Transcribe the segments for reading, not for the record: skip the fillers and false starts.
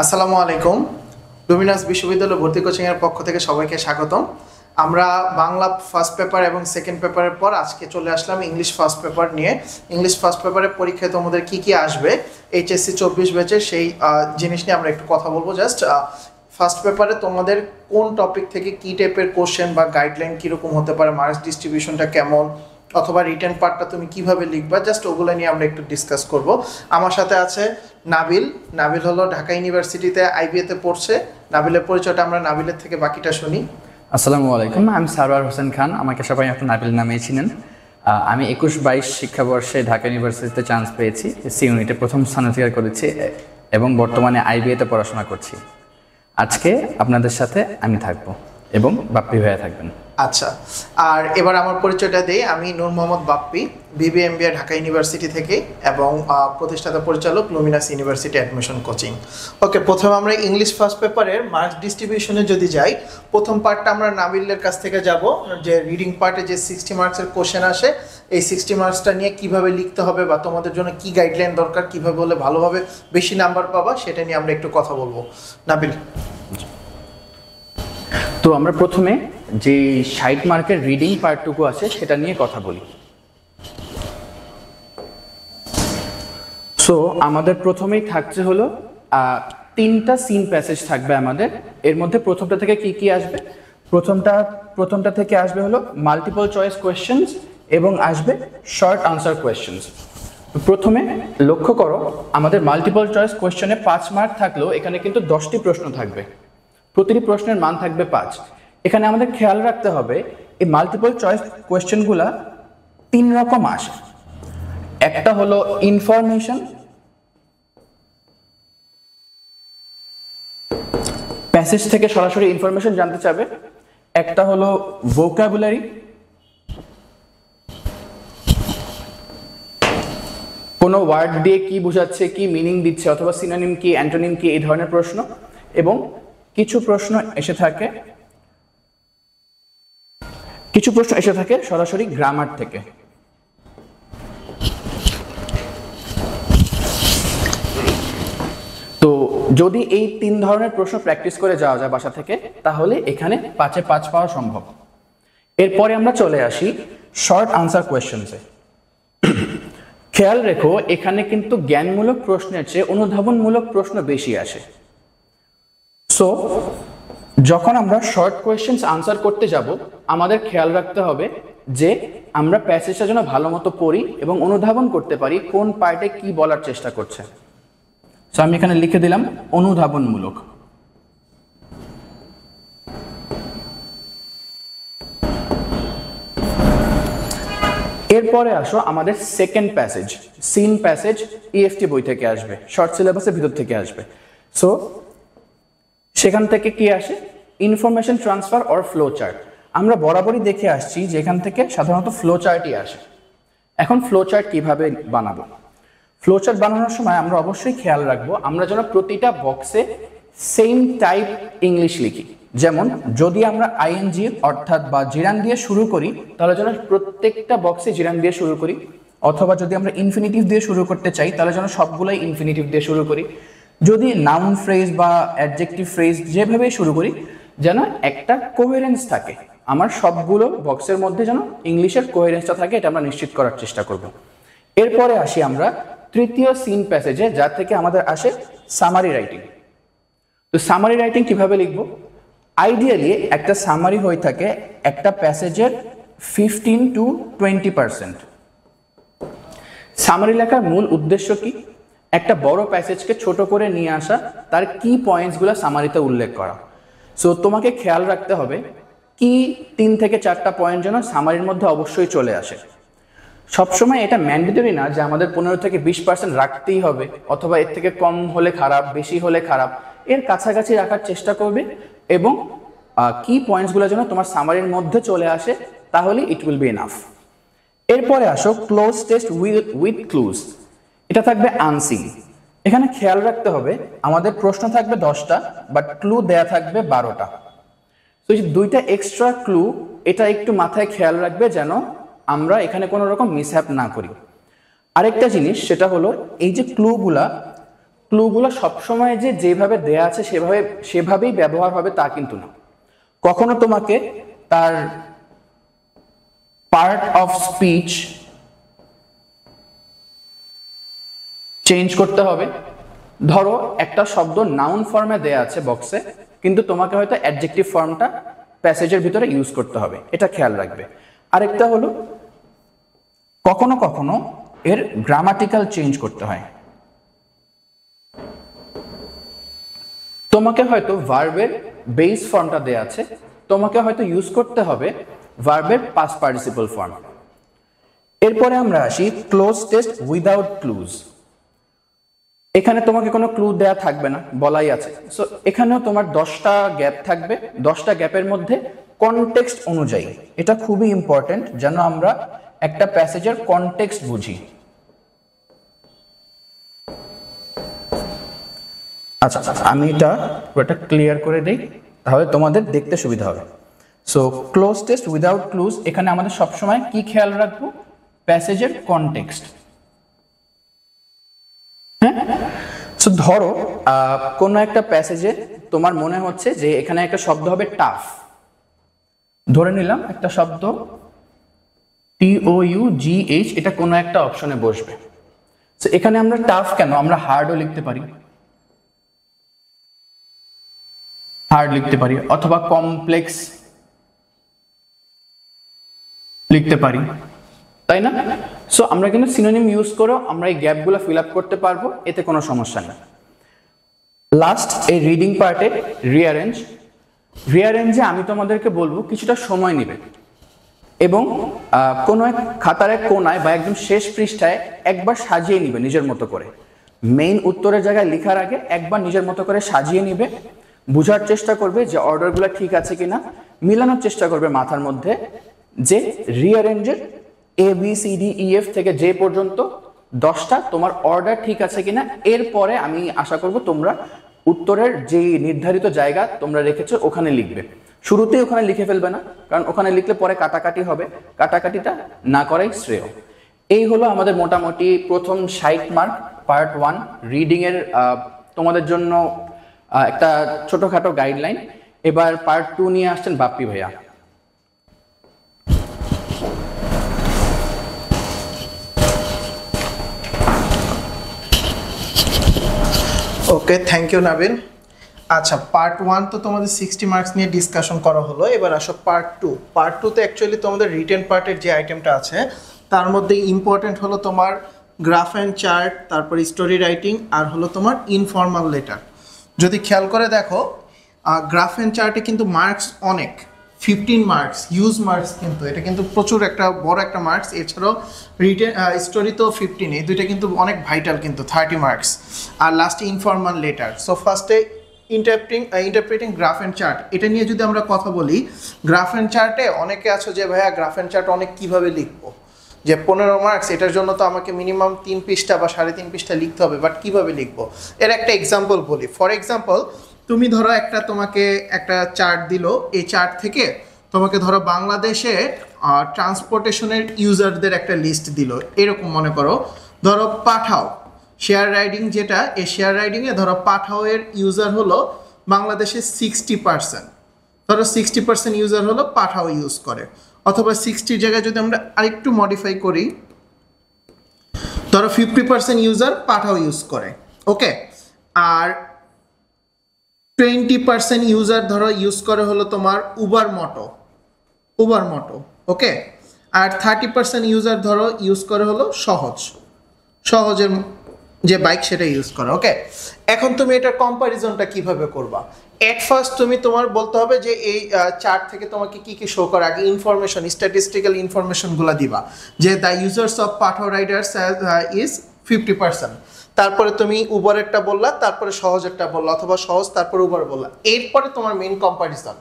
আসসালামু আলাইকুম। লুমিনাস বিশ্ববিদ্যালয় ভর্তি কোচিং এর পক্ষ থেকে সবাইকে স্বাগতম। আমরা বাংলা ফার্স্ট পেপার এবং সেকেন্ড পেপারের পর আজকে চলে আসলাম ইংলিশ ফার্স্ট পেপার নিয়ে। ইংলিশ ফার্স্ট পেপারের পরীক্ষায় তোমাদের কি কি আসবে, এইচএসসি 24 ব্যাচের সেই জিনিস নিয়ে আমরা একটু কথা বলবো। জাস্ট ফার্স্ট পেপারে তোমাদের কোন টপিক থেকে কি টাইপের কোশ্চেন বা গাইডলাইন কীরকম হতে পারে, মার্কস ডিস্ট্রিবিউশনটা কেমন, অথবা রিটেন পার্টটা তুমি কিভাবে লিখবা, জাস্ট ওগুলো নিয়ে আমরা একটু ডিসকাস করব। আমার সাথে আছে নাবিল। নাবিল হলো ঢাকা ইউনিভার্সিটিতে আইবিএতে পড়ছে। নাবিলের পরিচয়টা আমরা নাবিলের থেকে বাকিটা শুনি। আসসালামু আলাইকুম, আমি সারওয়ার হোসেন খান, আমাকে সবাই একটু নাবিল নামেই চিনেন। আমি 21-22 শিক্ষাবর্ষে ঢাকা ইউনিভার্সিটিতে চান্স পেয়েছি, সি ইউনিটে প্রথম স্থান অধিকার করেছি এবং বর্তমানে আইবিএতে পড়াশোনা করছি। আজকে আপনাদের সাথে আমি থাকবো এবং বাপ্পি ভাইয়া থাকবেন। আচ্ছা, আর এবার আমার পরিচয়টা দেই। আমি নূর মোহাম্মদ বাপ্পি, বিবিএমবিএ ঢাকা ইউনিভার্সিটি থেকে এবং প্রতিষ্ঠাতা পরিচালক লুমিনাস ইউনিভার্সিটি অ্যাডমিশন কোচিং। ওকে, প্রথমে আমরা ইংলিশ ফার্স্ট পেপারের মার্কস ডিস্ট্রিবিউশনে যদি যাই, প্রথম পার্টটা আমরা নাবিলের কাছ থেকে যাব, যে রিডিং পার্টে যে 60 মার্কসের কোশ্চেন আসে, এই 60 মার্কসটা নিয়ে কিভাবে লিখতে হবে বা তোমাদের জন্য কি গাইডলাইন দরকার, কিভাবে হলে ভালোভাবে বেশি নাম্বার পাবা, সেটা নিয়ে আমরা একটু কথা বলবো। নাবিল। তো আমরা প্রথমে যে 60 মার্কের রিডিং পার্টটুকু আছে সেটা নিয়ে কথা বলি। সো আমাদের প্রথমেই থাকছে হলো 3টা সিন প্যাসেজ থাকবে আমাদের। এর মধ্যে প্রথমটা থেকে কি কি আসবে? প্রথমটা থেকে আসবে হলো মাল্টিপল চয়েস কোয়েশ্চেন্স এবং আসবে শর্ট আনসার কোয়েশ্চেন্স। প্রথমে লক্ষ্য করো, আমাদের মাল্টিপল চয়েস কোয়েশ্চেনে 5 মার্ক থাকলেও এখানে কিন্তু 10টি প্রশ্ন থাকবে, প্রতিটি প্রশ্নের মান থাকবে 5। এখানে আমাদের খেয়াল রাখতে হবে এই মাল্টিপল চয়েস কোয়েশ্চেনগুলা 3 রকম আসে। একটা হলো ইনফরমেশন, প্যাসেজ থেকে সরাসরি ইনফরমেশন জানতে চাবে। একটা হলো ভোকাবুলারি, কোনো ওয়ার্ড দিয়ে কি বোঝাচ্ছে, কি মিনিং দিচ্ছে, অথবা সিনোনিম কি, অ্যান্টোনিম কি, এই ধরনের প্রশ্ন। এবং কিছু প্রশ্ন এসে থাকে সরাসরি গ্রামার থেকে। তো যদি এই 3 ধরনের প্রশ্ন প্র্যাকটিস করে যাওয়া যায় বাসা থেকে, তাহলে এখানে 5-এ 5 পাওয়া সম্ভব। এরপরে আমরা চলে আসি শর্ট আনসার কোয়েশ্চেন্সে। খেয়াল রেখো, এখানে কিন্তু জ্ঞানমূলক প্রশ্নের চেয়ে অনুধাবনমূলক প্রশ্ন বেশি আসে। সো যখন আমরা শর্ট কোয়েশ্চেন্স আনসার করতে যাব, আমাদের খেয়াল রাখতে হবে যে আমরা প্যাসেজটা যেন ভালো মতো পড়ি এবং অনুধাবন করতে পারি কোন পার্টে কি বলার চেষ্টা করছে। সো আমি এখানে লিখে দিলাম অনুধাবনমূলক। এরপরে আসো আমাদের second passage, seen passage, EFT বই থেকে আসবে, শর্ট সিলেবাসের ভিতর থেকে আসবে। সো সেখান থেকে কি আসে? Information transfer or flow chart. আমরা বরাবরই দেখে আসছি যে এখান থেকে সাধারণত ফ্লো চার্টই আসে। এখন ফ্লো চার্ট কিভাবে বানাবো? ফ্লো চার্ট বানানোর সময় আমরা অবশ্যই খেয়াল রাখবো আমরা যেন প্রতিটা বক্সে সেম টাইপ ইংলিশ লিখি। যেমন যদি আমরা আইএনজি অর্থাৎ বা জিরান দিয়ে শুরু করি, তাহলে যেন প্রত্যেকটা বক্সে জিরান দিয়ে শুরু করি। অথবা যদি আমরা ইনফিনিটিভ দিয়ে শুরু করতে চাই, তাহলে যেন সবগুলোই ইনফিনিটিভ দিয়ে শুরু করি। যদি নাউন ফ্রেজ বা অ্যাডজেক্টিভ ফ্রেজ যেভাবে শুরু করি, যেন একটা কোহেরেন্স থাকে। আমার সবগুলো বক্সের মধ্যে যেন ইংলিশের কোহেরেন্সটা থাকে, এটা আমরা নিশ্চিত করার চেষ্টা করব। এরপরে আসি আমরা তৃতীয় সিন প্যাসেজে, যার থেকে আমাদের আসে সামারি রাইটিং। তো সামারি রাইটিং কিভাবে লিখব? আইডিয়ালি একটা সামারি হয়ে থাকে একটা প্যাসেজের 15 to 20%। সামারি লেখার মূল উদ্দেশ্য কি? একটা বড় প্যাসেজকে ছোট করে নিয়ে আসা, তার কি পয়েন্টসগুলো সামারিতে উল্লেখ করা। সো তোমাকে খেয়াল রাখতে হবে কি 3 থেকে 4টা পয়েন্ট যেন সামারির মধ্যে অবশ্যই চলে আসে। সবসময় এটা ম্যান্ডেটরি না যে আমাদের 15 থেকে 20% রাখতেই হবে, অথবা এর থেকে কম হলে খারাপ, বেশি হলে খারাপ। এর কাছাকাছি রাখার চেষ্টা করবে এবং কি পয়েন্টসগুলো যেন তোমার সামারির মধ্যে চলে আসে, তাহলে ইট উইল বি এনাফ। এরপরে আসো ক্লোজ টেস্ট উইথ ক্লুজ। এটা থাকবে আনসিন। এখানে খেয়াল রাখতে হবে আমাদের প্রশ্ন থাকবে 10টা, বাট ক্লু দেয়া থাকবে 12টা। তো এই যে 2টা এক্সট্রা ক্লু, এটা একটু মাথায় খেয়াল রাখবে যেন আমরা এখানে কোনো রকম মিসহ্যাপ না করি। আরেকটা জিনিস সেটা হলো এই যে ক্লুগুলা ক্লুগুলো সবসময় যে যেভাবে দেয়া আছে সেভাবেই ব্যবহার হবে তা কিন্তু না। কখনো তোমাকে তার পার্ট অফ স্পিচ চেঞ্জ করতে হবে। ধরো একটা শব্দ নাউন ফর্মে দেয়া আছে বক্সে, কিন্তু তোমাকে হয়তো অ্যাডজেক্টিভ ফর্মটা প্যাসেজের ভিতরে ইউজ করতে হবে, এটা খেয়াল রাখবে। আরেকটা হলো কখনো কখনো এর গ্রামাটিক্যাল চেঞ্জ করতে হয়। তোমাকে হয়তো ভার্বের বেস ফর্মটা দেয়া আছে, তোমাকে হয়তো ইউজ করতে হবে ভার্বের পাস্ট পার্টিসিপল ফর্ম। এরপরে আমরা আসি ক্লোজ টেস্ট উইদাউট ক্লুজ। এখানে তোমাকে কোনো ক্লু দেয়া থাকবে না, বলাই আছে। সো এখানেও তোমার 10টা গ্যাপ থাকবে, 10টা গ্যাপের মধ্যে কনটেক্সট অনুযায়ী, এটা খুবই ইম্পর্টেন্ট যেন আমরা একটা প্যাসেজের কনটেক্সট বুঝি। আচ্ছা, আমি এটা ক্লিয়ার করে দেই, তাহলে তোমাদের দেখতে সুবিধা হবে। So cloze test without clues, এখানে আমাদের সবসময় কি খেয়াল রাখবো? প্যাসেজের কনটেক্সট। সো ধরো কোন একটা প্যাসেজে তোমার মনে হচ্ছে যে এখানে একটা শব্দ হবে টাফ, ধরে নিলাম একটা শব্দ TOUGH, এটা কোনো একটা অপশনে বসবে। সো এখানে আমরা টাফ কেন, আমরা হার্ডও লিখতে পারি, অথবা কমপ্লেক্স লিখতে পারি, তাই না? সো আমরা কিন্তু সিনোনিম ইউজ করেও আমরা এই গ্যাপগুলো ফিল আপ করতে পারবো, এতে কোনো সমস্যা নেই। লাস্ট এই রিডিং পার্টে রিঅ্যারেঞ্জে আমি তোমাদেরকে বলবো কিছুটা সময় নেবে এবং কোনো এক খাতার এক কোনায় বা একদম শেষ পৃষ্ঠায় একবার সাজিয়ে নিবে নিজের মতো করে। মেইন উত্তরের জায়গায় লেখার আগে একবার নিজের মতো করে সাজিয়ে নিবে, বোঝার চেষ্টা করবে যে অর্ডারগুলো ঠিক আছে কিনা, মিলানোর চেষ্টা করবে মাথার মধ্যে যে রিঅ্যারেঞ্জের ABCDEF থেকে যে পর্যন্ত 10টা তোমার অর্ডার ঠিক আছে কিনা। এরপরে আমি আশা করব তোমরা উত্তরের যে নির্ধারিত জায়গা তোমরা রেখেছো ওখানে লিখবে। শুরুতেই ওখানে লিখে ফেলবে না, কারণ ওখানে লিখলে পরে কাটাকাটি হবে, কাটাকাটিটা না করাই শ্রেয়। এই হলো আমাদের মোটামুটি প্রথম 60 মার্ক পার্ট 1 রিডিং এর তোমাদের জন্য একটা ছোটখাটো গাইডলাইন। এবার পার্ট 2 নিয়ে আসছেন বাপ্পি ভাইয়া। ওকে, থ্যাংক ইউ নাবিল। আচ্ছা, পার্ট 1 তো তোমাদের 60 মার্কস নিয়ে ডিসকাশন করা হলো। এবার আসো পার্ট 2। পার্ট 2তে অ্যাকচুয়ালি তোমাদের রিটেন পার্টের যে আইটেমটা আছে তার মধ্যে ইম্পর্টেন্ট হলো তোমার গ্রাফ অ্যান্ড চার্ট, তারপর স্টোরি রাইটিং, আর হলো তোমার ইনফর্মাল লেটার। যদি খেয়াল করে দেখো গ্রাফ অ্যান্ড চার্টে কিন্তু মার্কস অনেক, 15 মার্কস, হিউজ মার্কস, কিন্তু এটা কিন্তু প্রচুর একটা বড় একটা মার্কস। এছাড়াও রিটেন স্টোরি তো 15, এই দুইটা কিন্তু অনেক ভাইটাল, কিন্তু 30 মার্কস। আর লাস্টে ইনফর্মাল লেটার। সো ফার্স্টে ইন্টারপ্রেটিং গ্রাফ অ্যান্ড চার্ট, এটা নিয়ে যদি আমরা কথা বলি, গ্রাফ অ্যান্ড চার্টে অনেকে আছো যে ভাইয়া গ্রাফ অ্যান্ড চার্ট অনেক কীভাবে লিখবো, যে 15 মার্কস, এটার জন্য তো আমাকে মিনিমাম 3 পৃষ্ঠা বা 3.5 পৃষ্ঠা লিখতে হবে, বাট কীভাবে লিখবো? এর একটা এক্সাম্পল বলি। ফর এক্সাম্পল, তুমি ধরো তোমাকে একটা চার্ট দিল, এই চার্ট থেকে তোমাকে ধরো বাংলাদেশে ট্রান্সপোর্টেশনের ইউজারদের একটা লিস্ট দিল। এরকম মনে করো, ধরো পাঠাও শেয়ার রাইডিং, যেটা এই শেয়ার রাইডিংয়ে ধরো পাঠাও এর ইউজার হলো বাংলাদেশে 60%, ধরো 60% ইউজার হলো পাঠাও ইউজ করে। অথবা 60 জায়গায় যদি আমরা আরেকটু মডিফাই করি, ধরো 50% ইউজার পাঠাও ইউজ করে, ওকে। আর 20% ইউজার ধরো ইউজ করে হলো তোমার উবার মোটো, ওকে। আর 30% ইউজার ধরো ইউজ করে হলো সহজের যে বাইক সেটা ইউজ করে, ওকে। এখন তুমি এটার কম্প্যারিজনটা কিভাবে করবা? এট ফার্স্ট তুমি তোমার বলতে হবে যে এই চার্ট থেকে তোমাকে কি কি শো করে, আগে ইনফরমেশন, স্ট্যাটিস্টিক্যাল ইনফরমেশনগুলো দিবা, যে the users of Pathao Riders is 50%। তারপরে তুমি উবারেরটা বললা, তারপরে সহজেরটা বললা, অথবা সহজ তারপরে উবার বললা। এরপরে তোমার মেইন কম্প্যারিজন।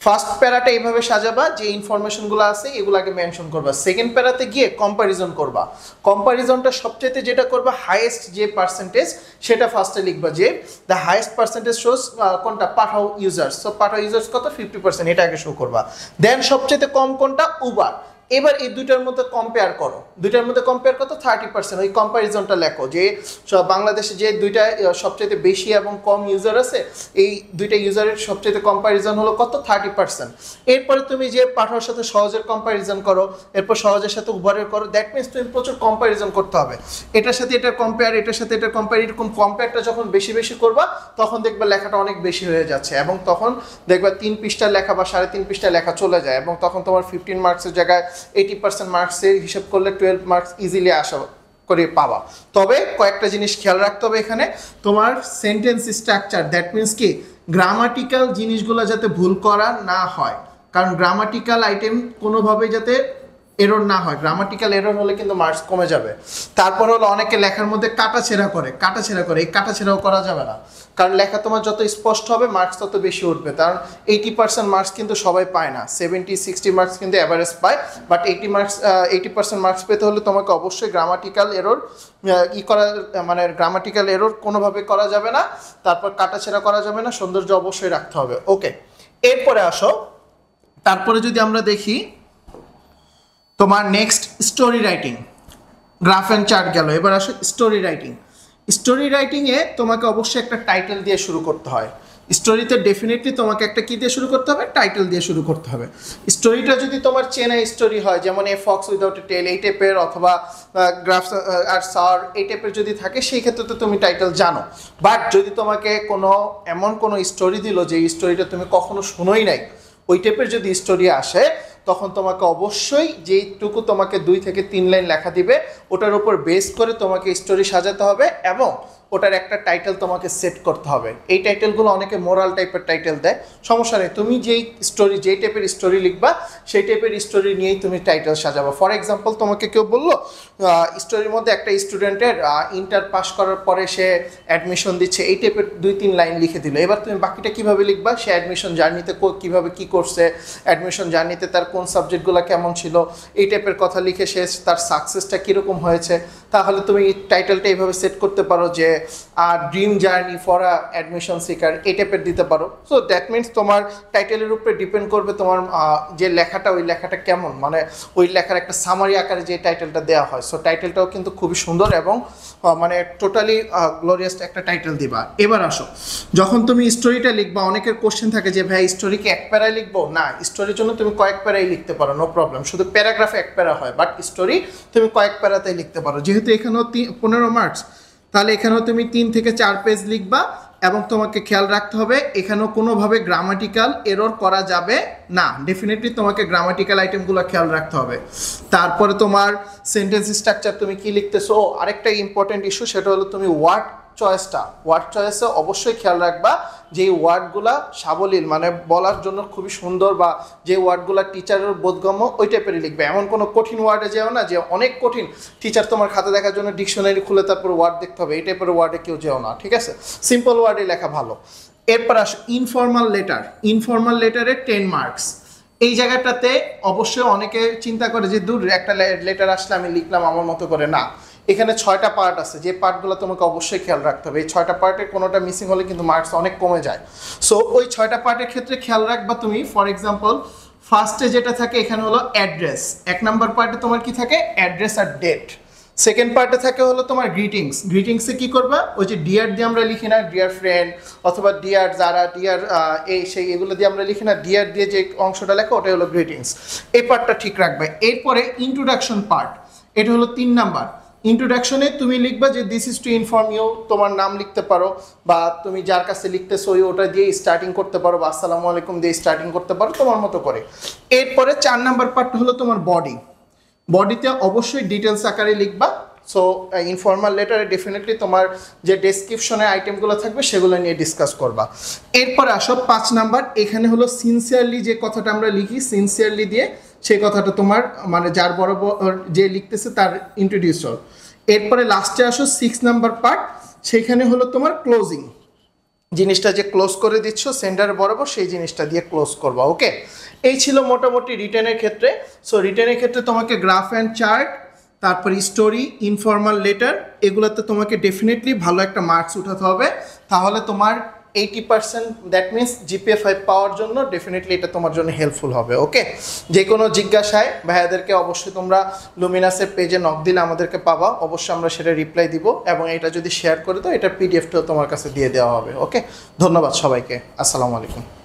ফার্স্ট প্যারাটা এইভাবে সাজাবা যে ইনফরমেশনগুলো আছে এগুলো আগে মেনশন করবা, সেকেন্ড প্যারাতে গিয়ে কম্প্যারিজন করবা। কম্প্যারিজনটা সবচেয়ে যেটা করবা, হাইয়েস্ট যে পার্সেন্টেজ সেটা ফার্স্টে লিখবা, যে দ্য হাইয়েস্ট পার্সেন্টেজ শোস কোনটা, পাঠাও ইউজার্স। সো পাঠাও ইউজার্স কত, 50%, এটা আগে শো করবা। দেন সবচেয়ে কম কোনটা, উবার, এবার এই দুইটার মধ্যে কম্পেয়ার করো, দুইটার মধ্যে কম্পেয়ার করো 30%, ওই কম্প্যারিজনটা লেখো যে বাংলাদেশে যে দুইটা সবচেয়ে বেশি এবং কম ইউজার আছে, এই দুইটা ইউজারের সবচেয়ে কম্প্যারিজন হলো কত, 30%। এরপরে তুমি যে পাঠাওয়ার সাথে সহজের কম্প্যারিজন করো, এরপর সহজের সাথে উভয়ের করো, দ্যাট মিনস তুমি প্রচুর কম্প্যারিজন করতে হবে, এটার সাথে এটার কম্পেয়ার, এটার সাথে এটার কম্পেয়ার, এরকম কম্পেয়ারটা যখন বেশি বেশি করবা তখন দেখবে লেখাটা অনেক বেশি হয়ে যাচ্ছে, এবং তখন দেখবা 3 পৃষ্ঠার লেখা বা 3.5 পৃষ্ঠার লেখা চলে যায়, এবং তখন তোমার 15 মার্কসের জায়গায় 80% মার্কসের হিসাব করলে 12 মার্কস ইজিলি আসা করে পাবা। তবে কয়েকটা জিনিস খেয়াল রাখতে হবে এখানে, তোমার সেন্টেন্স স্ট্রাকচার, দ্যাট মিনস কি গ্রামাটিক্যাল জিনিসগুলো যাতে ভুল করা না হয়, কারণ গ্রামাটিক্যাল আইটেম কোনোভাবে যাতে এরর না হয়, গ্রামাটিক্যাল এরর হলে কিন্তু মার্কস কমে যাবে। তারপর হলো অনেকে লেখার মধ্যে কাটাছেঁড়া করে, এই কাটাছেঁড়াও করা যাবে না, কারণ লেখা তোমার যত স্পষ্ট হবে মার্কস তত বেশি উঠবে, কারণ 80% মার্কস কিন্তু সবাই পায় না, 70-60 মার্কস কিন্তু অ্যাভারেজ পায়, বাট 80% মার্কস পেতে হলে তোমাকে অবশ্যই গ্রামাটিক্যাল এরর মানে গ্রামাটিক্যাল এরর কোনোভাবে করা যাবে না, তারপর কাটাছেঁড়া করা যাবে না, সৌন্দর্য অবশ্যই রাখতে হবে। ওকে, এরপরে আসো, তারপরে যদি আমরা দেখি তোমার next story writing, graph and chart গেল, এবার আসো স্টোরি রাইটিং। স্টোরি রাইটিংয়ে তোমাকে অবশ্যই একটা টাইটেল দিয়ে শুরু করতে হয়, স্টোরিতে ডেফিনেটলি তোমাকে একটা কী দিয়ে শুরু করতে হবে, টাইটেল দিয়ে শুরু করতে হবে। স্টোরিটা যদি তোমার চেনা স্টোরি হয়, যেমন এ ফক্স উইদাউট এ টেল এই টাইপের, অথবা গ্রাফস আর সার এই টাইপের যদি থাকে, সেই ক্ষেত্রে তো তুমি টাইটেল জানো। বাট যদি তোমাকে এমন কোনো স্টোরি দিল যে স্টোরিটা তুমি কখনো শুনোই নাই, ওই টাইপের যদি স্টোরি আসে, তখন তোমাকে অবশ্যই যেইটুকু তোমাকে 2 থেকে 3 লাইন লেখা দিবে, ওটার উপর বেস করে তোমাকে স্টোরি সাজাতে হবে, এবং ওটার একটা টাইটেল তোমাকে সেট করতে হবে। এই টাইটেলগুলো অনেকে মোরাল টাইপের টাইটেল দেয়, সমস্যা নেই, তুমি যেই টাইপের স্টোরি লিখবা সেই টাইপের স্টোরি নিয়েই তুমি টাইটেল সাজাবো। ফর এক্সাম্পল, তোমাকে কেউ বললো স্টোরির মধ্যে একটা স্টুডেন্টের ইন্টার পাস করার পরে সে অ্যাডমিশন দিচ্ছে, এই টাইপের 2-3 লাইন লিখে দিল, এবার তুমি বাকিটা কীভাবে লিখবা, সে অ্যাডমিশন জার্নিতে কীভাবে কী করছে, অ্যাডমিশন জার্নিতে তার কোন সাবজেক্টগুলো কেমন ছিল, এই টাইপের কথা লিখে সে তার সাকসেসটা কীরকম হয়েছে, তাহলে তুমি টাইটেলটা এইভাবে সেট করতে পারো যে dream journey for a admission seeker, এই টাইপের দিতে পারো। সো দ্যাট মিনস তোমার টাইটেলের উপরে ডিপেন্ড করবে তোমার যে লেখাটা, ওই লেখাটা কেমন, মানে ওই লেখার একটা সামারি আকারে যে টাইটেলটা দেওয়া হয়। সো টাইটেলটাও কিন্তু খুবই সুন্দর এবং মানে টোটালি গ্লোরিয়াস একটা টাইটেল দিবা। এবার আসো, যখন তুমি স্টোরিটা লিখবা, অনেকের কোশ্চেন থাকে যে ভাই স্টোরি কি এক প্যারায় লিখবো? না, স্টোরির জন্য তুমি কয়েক প্যারায় লিখতে পারো, নো প্রবলেম, শুধু প্যারাগ্রাফে 1 প্যারা হয়, বাট স্টোরি তুমি কয়েক প্যারাতেই লিখতে পারো। যেহেতু এখানেও 15 মার্কস, তাহলে এখানেও তুমি 3 থেকে 4 পেজ লিখবা, এবং তোমাকে খেয়াল রাখতে হবে এখানেও কোনোভাবে গ্রামাটিক্যাল এরর করা যাবে না, ডেফিনেটলি তোমাকে গ্রামাটিক্যাল আইটেমগুলো খেয়াল রাখতে হবে। তারপরে তোমার সেন্টেন্স স্ট্রাকচার, তুমি কি লিখতেছো, আরেকটা ইম্পর্টেন্ট ইস্যু, সেটা হলো তুমি ওয়ার্ড চয়েসে অবশ্যই খেয়াল রাখবা যে ওয়ার্ডগুলা সাবলীল, মানে বলার জন্য খুবই সুন্দর, বা যে ওয়ার্ডগুলা টিচারের বোধগম্য, ওই টাইপেরই লিখবে। এমন কোনো কঠিন ওয়ার্ডে যেও না যে অনেক কঠিন, টিচার তোমার খাতা দেখার জন্য ডিকশনারি খুলে তারপর ওয়ার্ড দেখতে হবে, এই টাইপের ওয়ার্ডে কেউ যেও না, ঠিক আছে? সিম্পল ওয়ার্ডে লেখা ভালো। এরপর আসো ইনফর্মাল লেটারে 10 মার্কস। এই জায়গাটাতে অবশ্যই অনেকে চিন্তা করে যে দূর একটা লেটার আসলে আমি লিখলাম আমার মতো করে, না, এখানে 6টা পার্ট আছে, যে পার্টগুলো তোমাকে অবশ্যই খেয়াল রাখতে হবে। এই 6টা পার্টের কোনোটা মিসিং হলে কিন্তু মার্কস অনেক কমে যায়। সো ওই 6টা পার্টের ক্ষেত্রে খেয়াল রাখবা তুমি। ফর এক্সাম্পল, ফার্স্টে যেটা থাকে এখানে হলো অ্যাড্রেস, 1 নম্বর পার্টে তোমার কি থাকে, অ্যাড্রেস আর ডেট। সেকেন্ড পার্টে থাকে হলো তোমার গ্রিটিংসে কি করবা, ওই যে ডিয়ার দিয়ে আমরা লিখি না, ডিয়ার ফ্রেন্ড, অথবা ডিয়ার যারা, ডিয়ার এগুলো দিয়ে আমরা লিখি না, ডিয়ার দিয়ে যে অংশটা লেখা ওটাই হলো গ্রিটিংস, এই পার্টটা ঠিক রাখবে। এরপরে ইন্ট্রোডাকশন পার্ট, এটা হলো 3 নাম্বার। ইন্ট্রোডাকশনে তুমি লিখবা যে this is to inform you, তোমার নাম লিখতে পারো, বা তুমি যার কাছে লিখতেছো ওটা দিয়ে স্টার্টিং করতে পারো, বা আসসালামু আলাইকুম দিয়ে স্টার্টিং করতে পারো তোমার মতো করে। এরপরে 4 নাম্বার পার্ট হলো তোমার বডিতে অবশ্যই ডিটেলস আকারে লিখবা। সো ইনফর্মাল লেটারে ডেফিনেটলি তোমার যে ডেসক্রিপশনে আইটেমগুলো থাকবে সেগুলো নিয়ে ডিসকাস করবা। এরপরে আসো 5 নাম্বার, এখানে হলো সিনসিয়ারলি যে কথাটা আমরা লিখি, সিনসিয়ারলি দিয়ে সেই কথাটা তোমার মানে যার বরাবর যে লিখতেছে তার ইন্ট্রোডিউসার। এরপরে লাস্টে আসো 6 নাম্বার পার্ট, সেখানে হলো তোমার ক্লোজিং, জিনিসটা যে ক্লোজ করে দিচ্ছ সেন্টার বরাবর সেই জিনিসটা দিয়ে ক্লোজ করবা। ওকে, এই ছিল মোটামুটি রিটেনের ক্ষেত্রে। সো রিটেনের ক্ষেত্রে তোমাকে গ্রাফ অ্যান্ড চার্ট, তারপর স্টোরি, ইনফর্মাল লেটার, এগুলোতে তোমাকে ডেফিনেটলি ভালো একটা মার্কস উঠাতে হবে, তাহলে তোমার 80%, দ্যাট মিনস জিপিএ 5 পাওয়ার জন্য ডেফিনেটলি এটা তোমার জন্য হেল্পফুল হবে। ওকে, যে কোনো জিজ্ঞাসায় ভাইয়াদেরকে অবশ্যই তোমরা লুমিনাসের পেজে নক দিলে আমাদেরকে পাবা, অবশ্যই আমরা সেটা রিপ্লাই দিব, এবং এটা যদি শেয়ার করে দাও এটার পিডিএফটাও তোমার কাছে দিয়ে দেওয়া হবে। ওকে, ধন্যবাদ সবাইকে, আসসালামু আলাইকুম।